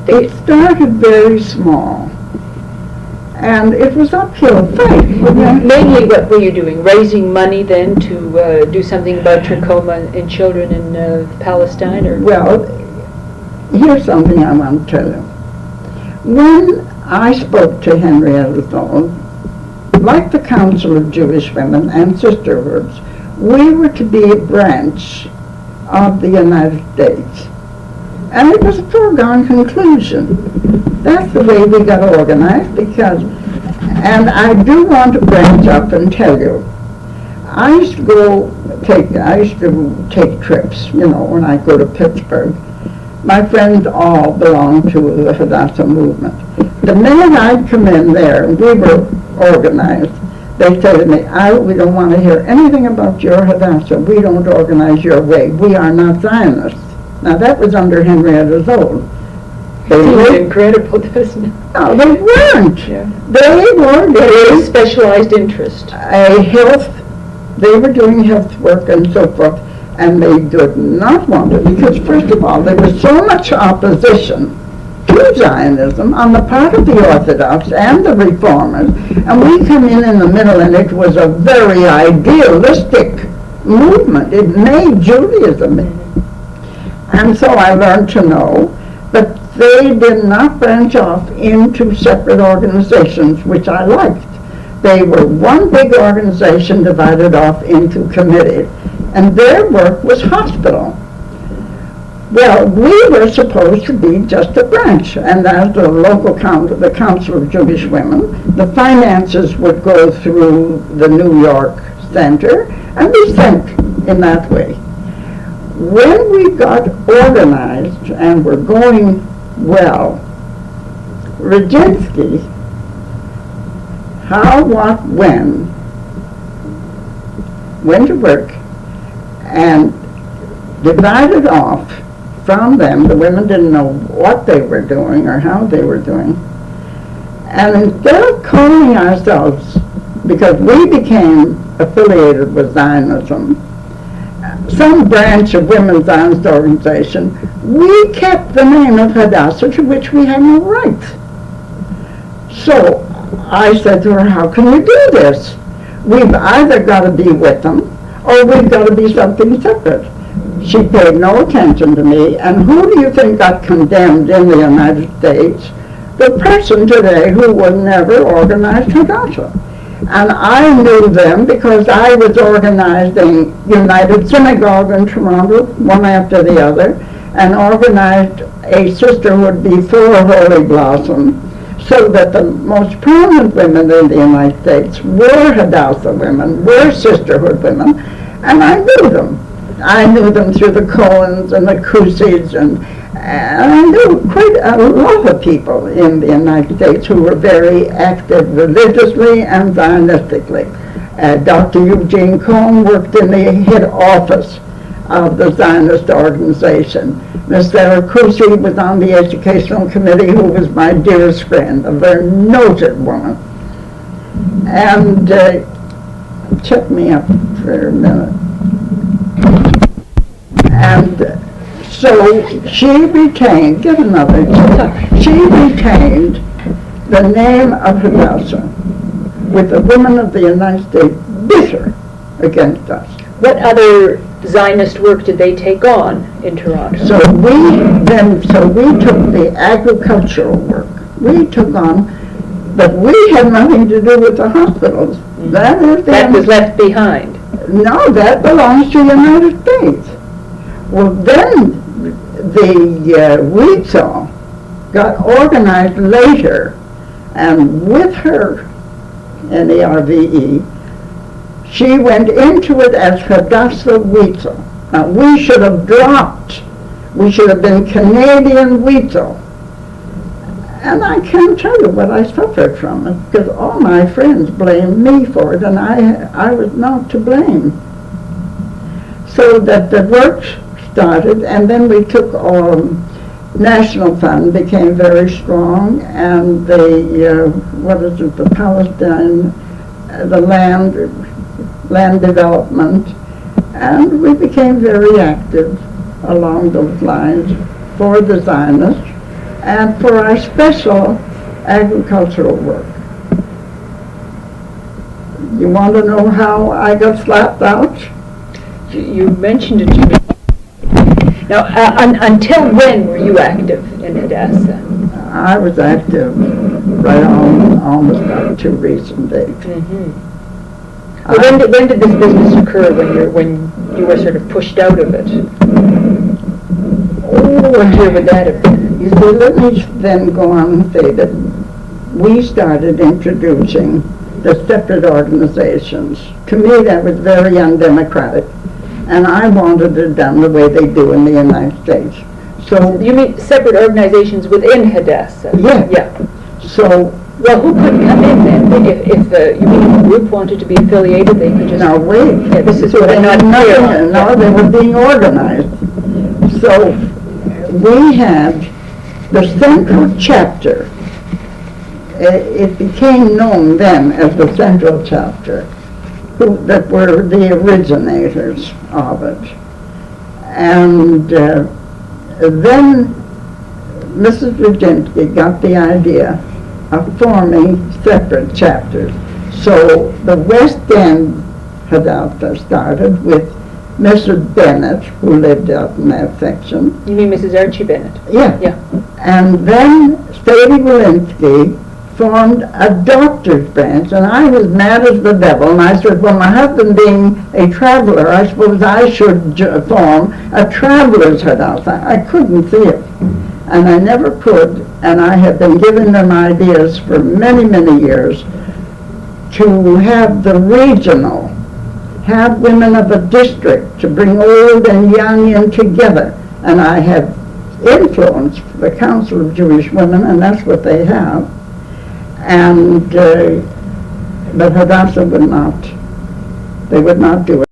It started very small, and it was uphill fight. Mainly what were you doing? Raising money then to do something about trachoma in children in Palestine? Or? Well, here's something I want to tell you. When I spoke to Henrietta Siegel, like the Council of Jewish Women and Sisterhoods, we were to be a branch of the United States. And it was a foregone conclusion. That's the way we got organized because, and I do want to branch up and tell you, I used to take trips, when I go to Pittsburgh. My friends all belong to the Hadassah movement. The minute I'd come in there, we were organized, they say to me, we don't want to hear anything about your Hadassah. We don't organize your way. We are not Zionists. Now that was under Henrietta Siegel. Seems incredible, doesn't it? No, they weren't. Yeah. They were doing specialized interest. They were doing health work and so forth, and they did not want it because, first of all, there was so much opposition to Zionism on the part of the Orthodox and the Reformers, and we come in the middle, and it was a very idealistic movement. It made Judaism. And so I learned to know that they did not branch off into separate organizations, which I liked. They were one big organization divided off into committees, and their work was hospital. Well, we were supposed to be just a branch, and as the local the Council of Jewish Women, the finances would go through the New York Center, and we sent in that way. When we got organized and were going well, Rajinsky, how, what, when, went to work and divided off from them. The women didn't know what they were doing or how they were doing. And instead of calling ourselves, because we became affiliated with Zionism, some branch of Women's Zionist Organization, we kept the name of Hadassah, to which we had no right. So I said to her, how can we do this? We've either got to be with them, or we've got to be something separate. She paid no attention to me, and who do you think got condemned in the United States? The person today who would never organize Hadassah. And I knew them because I was organizing United Synagogue in Toronto, one after the other, and organized a sisterhood before Holy Blossom, so that the most prominent women in the United States were Hadassah women, were sisterhood women, and I knew them. I knew them through the Cohens and the Crusades, and I knew quite a lot of people in the United States who were very active religiously and Zionistically. Dr. Eugene Cohn worked in the head office of the Zionist organization. Miss Sarah Crucy was on the educational committee, who was my dearest friend, a very noted woman. And check me up for a minute. And so she retained, get another, she retained the name of Hadassah with the women of the United States bitter against us. What other Zionist work did they take on in Toronto? So we took the agricultural work. We took on, but we had nothing to do with the hospitals. That was left behind. No, that belongs to the United States. Well, then the WIZO got organized later, and with her, Nerve, she went into it as Hadassah-WIZO. Now, we should have dropped. We should have been Canadian WIZO. And I can't tell you what I suffered from it, because all my friends blamed me for it, and I was not to blame. So that the work started, and then we took National Fund became very strong, and the Palestine, the land development, and we became very active along those lines for the Zionists. and for our special agricultural work. You want to know how I got slapped out? You mentioned it to me. Now, until when were you active in Hadassah? I was active right on almost up to recent date. Well, when did this business occur, when you were sort of pushed out of it? What year would that have been? You see, let me then go on and say that we started introducing the separate organizations. To me, that was very undemocratic, and I wanted it done the way they do in the United States. So you mean separate organizations within Hadassah? Yeah. Yeah. So, well, who could come in then? If you mean if the group wanted to be affiliated, they could just... now wait. Yeah, this is what I'm not clear on. No, they were being organized. So we had the central chapter. It became known then as the central chapter, that were the originators of it. And then Mrs. Virginsky got the idea of forming separate chapters. So the West End Hadassah started with Mrs. Bennett, who lived out in that section. You mean Mrs. Archie Bennett? Yeah. Yeah. And then Sadie Walensky formed a doctor's branch, and I was mad as the devil, and I said, well, my husband being a traveler, I suppose I should form a traveler's Hadassah. I couldn't see it, and I never could, and I have been giving them ideas for many, many years to have the regional, have women of a district to bring old and young in together, and I have influenced the Council of Jewish Women, and that's what they have. And but Hadassah would not, they would not do it.